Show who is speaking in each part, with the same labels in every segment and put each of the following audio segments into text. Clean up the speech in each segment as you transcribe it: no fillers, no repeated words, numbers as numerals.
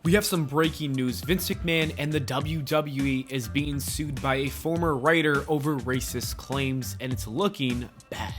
Speaker 1: We have some breaking news. Vince McMahon and the WWE is being sued by a former writer over racist claims, and it's looking bad.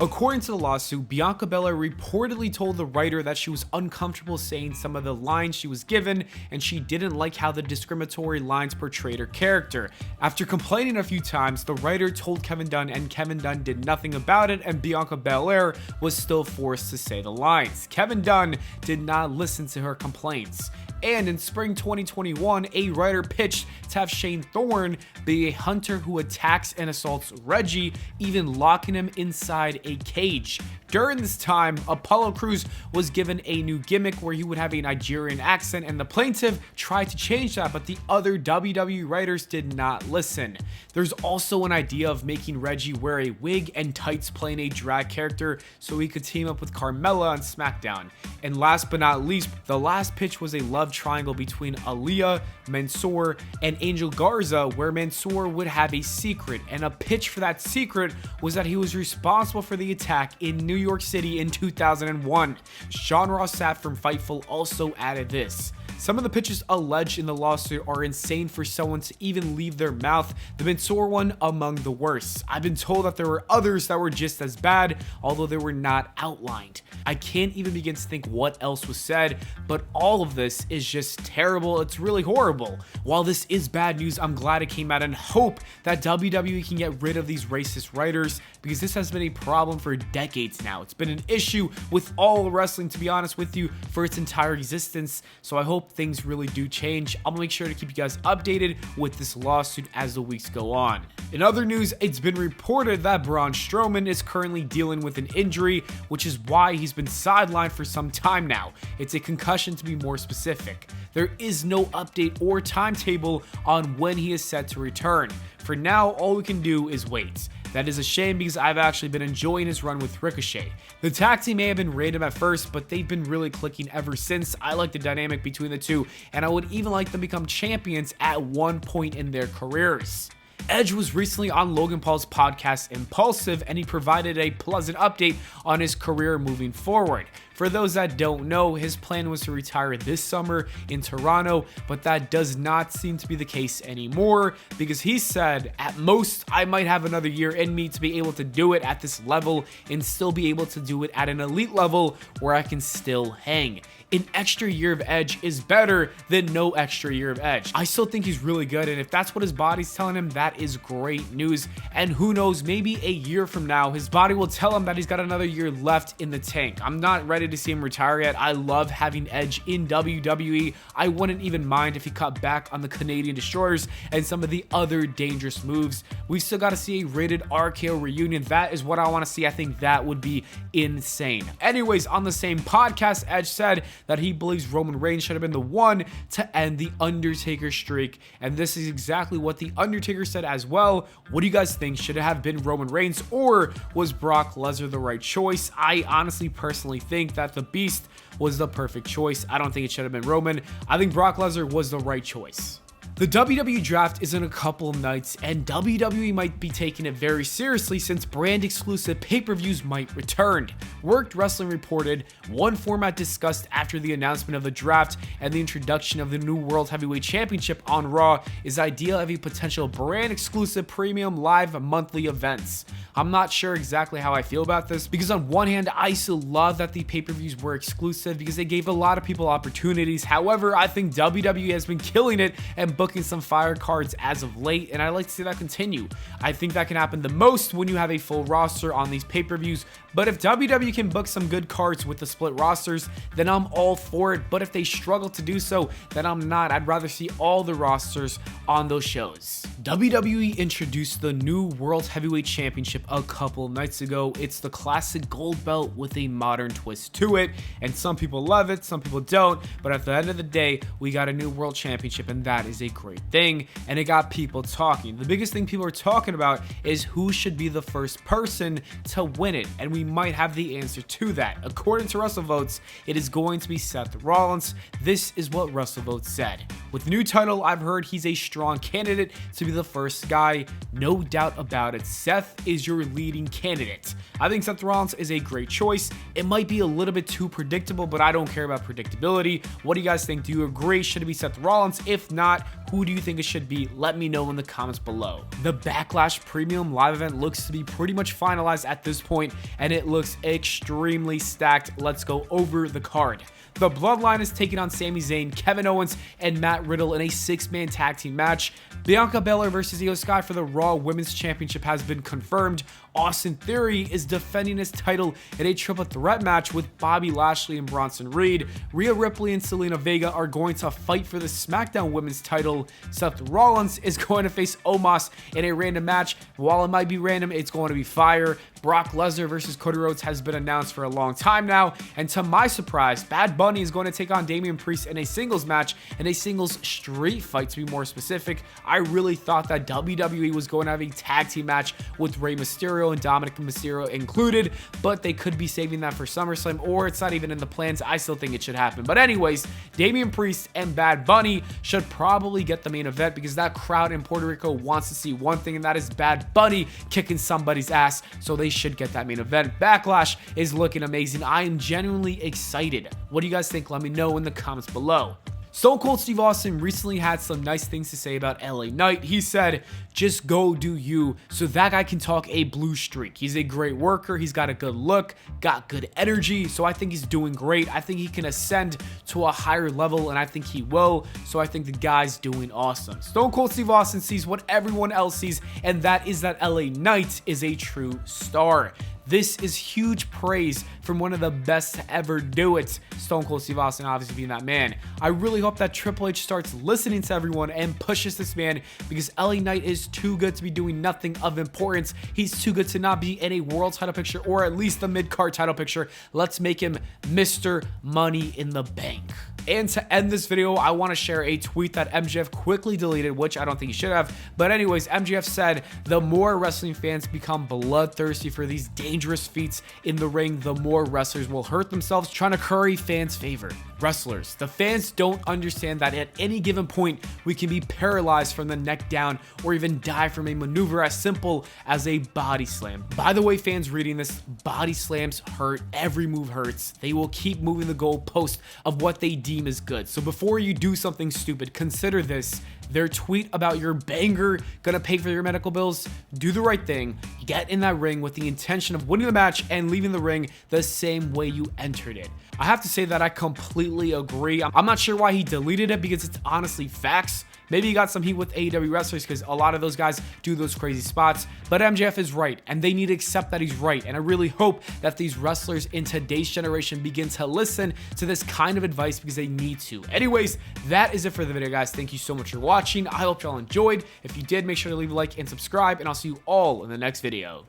Speaker 1: According to the lawsuit, Bianca Belair reportedly told the writer that she was uncomfortable saying some of the lines she was given, and she didn't like how the discriminatory lines portrayed her character. After complaining a few times, the writer told Kevin Dunn, and Kevin Dunn did nothing about it, and Bianca Belair was still forced to say the lines. Kevin Dunn did not listen to her complaints. And in spring 2021, a writer pitched to have Shane Thorne be a hunter who attacks and assaults Reggie, even locking him inside a cage. During this time, Apollo Crews was given a new gimmick where he would have a Nigerian accent, and the plaintiff tried to change that, but the other WWE writers did not listen. There's also an idea of making Reggie wear a wig and tights playing a drag character so he could team up with Carmella on SmackDown. And last but not least, the last pitch was a love triangle between Aaliyah, Mansoor, and Angel Garza, where Mansoor would have a secret, and a pitch for that secret was that he was responsible for the attack in New York City in 2001. Sean Ross Sapp from Fightful also added this. Some of the pitches alleged in the lawsuit are insane for someone to even leave their mouth, the Mansoor one among the worst. I've been told that there were others that were just as bad, although they were not outlined. I can't even begin to think what else was said, but all of this is just terrible. It's really horrible. While this is bad news, I'm glad it came out and hope that WWE can get rid of these racist writers, because this has been a problem for decades now. It's been an issue with all wrestling, to be honest with you, for its entire existence. So I hope things really do change. I'll make sure to keep you guys updated with this lawsuit as the weeks go on. In other news, it's been reported that Braun Strowman is currently dealing with an injury, which is why he's been sidelined for some time now. It's a concussion, to be more specific. There is no update or timetable on when he is set to return. For now, all we can do is wait. That is a shame, because I've actually been enjoying his run with Ricochet. The tag team may have been random at first, but they've been really clicking ever since. I like the dynamic between the two, and I would even like them to become champions at one point in their careers. Edge was recently on Logan Paul's podcast Impulsive, and he provided a pleasant update on his career moving forward. For those that don't know, his plan was to retire this summer in Toronto, but that does not seem to be the case anymore, because he said, at most, I might have another year in me to be able to do it at this level and still be able to do it at an elite level where I can still hang. An extra year of Edge is better than no extra year of Edge. I still think he's really good, and if that's what his body's telling him, that is great news. And who knows, maybe a year from now, his body will tell him that he's got another year left in the tank. I'm not ready to see him retire yet. I love having Edge in WWE. I wouldn't even mind if he cut back on the Canadian Destroyers and some of the other dangerous moves. We've still got to see a rated RKO reunion. That is what I want to see. I think that would be insane. Anyways, on the same podcast, Edge said that he believes Roman Reigns should have been the one to end the Undertaker streak, and this is exactly what the Undertaker said as well. What do you guys think? Should it have been Roman Reigns, or was Brock Lesnar the right choice? I honestly personally think that the Beast was the perfect choice. I don't think it should have been Roman. I think Brock Lesnar was the right choice. The WWE draft is in a couple of nights, and WWE might be taking it very seriously since brand exclusive pay-per-views might return. Worked Wrestling reported one format discussed after the announcement of the draft and the introduction of the new World Heavyweight Championship on Raw is the idea of a potential brand exclusive premium live monthly events. I'm not sure exactly how I feel about this, because on one hand, I still love that the pay-per-views were exclusive because they gave a lot of people opportunities. However, I think WWE has been killing it and booking some fire cards as of late, and I'd like to see that continue. I think that can happen the most when you have a full roster on these pay-per-views, but if WWE can book some good cards with the split rosters, then I'm all for it. But if they struggle to do so, then I'm not. I'd rather see all the rosters on those shows. WWE introduced the new World Heavyweight Championship a couple nights ago. It's the classic gold belt with a modern twist to it, and some people love it, some people don't, but at the end of the day, we got a new World Championship, and that is a great thing, and it got people talking. The biggest thing people are talking about is who should be the first person to win it, and we might have the answer to that. According to WrestleVotes, it is going to be Seth Rollins. This is what WrestleVotes said. With the new title, I've heard he's a strong candidate to be the first guy. No doubt about it. Seth is your leading candidate. I think Seth Rollins is a great choice. It might be a little bit too predictable, but I don't care about predictability. What do you guys think? Do you agree? Should it be Seth Rollins? If not, who do you think it should be? Let me know in the comments below. The Backlash Premium Live event looks to be pretty much finalized at this point, and it looks extremely stacked. Let's go over the card. The Bloodline is taking on Sami Zayn, Kevin Owens, and Matt Riddle in a 6-man tag team match. Bianca Belair versus Io Sky for the Raw Women's Championship has been confirmed. Austin Theory is defending his title in a triple threat match with Bobby Lashley and Bronson Reed. Rhea Ripley and Selena Vega are going to fight for the SmackDown Women's title. Seth Rollins is going to face Omos in a random match. While it might be random, it's going to be fire. Brock Lesnar versus Cody Rhodes has been announced for a long time now, and to my surprise, Bad Bunny is going to take on Damian Priest in a singles match, in a singles street fight to be more specific. I really thought that WWE was going to have a tag team match with Rey Mysterio and Dominic Mysterio included, but they could be saving that for SummerSlam, or it's not even in the plans. I still think it should happen. But anyways, Damian Priest and Bad Bunny should probably get the main event, because that crowd in Puerto Rico wants to see one thing, and that is Bad Bunny kicking somebody's ass, so they should get that main event. Backlash is looking amazing. I am genuinely excited. What do you guys think? Let me know in the comments below. Stone Cold Steve Austin recently had some nice things to say about LA Knight. He said, just go do you, so that guy can talk a blue streak. He's a great worker. He's got a good look, got good energy, so I think he's doing great. I think he can ascend to a higher level, and I think he will, so I think the guy's doing awesome. Stone Cold Steve Austin sees what everyone else sees, and that is that LA Knight is a true star. This is huge praise from one of the best to ever do it. Stone Cold Steve Austin obviously being that man. I really hope that Triple H starts listening to everyone and pushes this man, because LA Knight is too good to be doing nothing of importance. He's too good to not be in a world title picture, or at least the mid-card title picture. Let's make him Mr. Money in the Bank. And to end this video, I want to share a tweet that MJF quickly deleted, which I don't think he should have. But anyways, MJF said, the more wrestling fans become bloodthirsty for these dangerous feats in the ring, the more wrestlers will hurt themselves trying to curry fans' favor. Wrestlers, the fans don't understand that at any given point, we can be paralyzed from the neck down, or even die from a maneuver as simple as a body slam. By the way, fans reading this, body slams hurt. Every move hurts. They will keep moving the goalpost of what they deem is good. So before you do something stupid, consider this. Their tweet about your banger gonna pay for your medical bills. Do the right thing. Get in that ring with the intention of winning the match and leaving the ring the same way you entered it. I have to say that I completely agree. I'm not sure why he deleted it, because it's honestly facts. Maybe he got some heat with AEW wrestlers, because a lot of those guys do those crazy spots, but MJF is right, and they need to accept that he's right. And I really hope that these wrestlers in today's generation begin to listen to this kind of advice, because they need to. Anyways, that is it for the video, guys. Thank you so much for watching. I hope y'all enjoyed. If you did, make sure to leave a like and subscribe, and I'll see you all in the next video.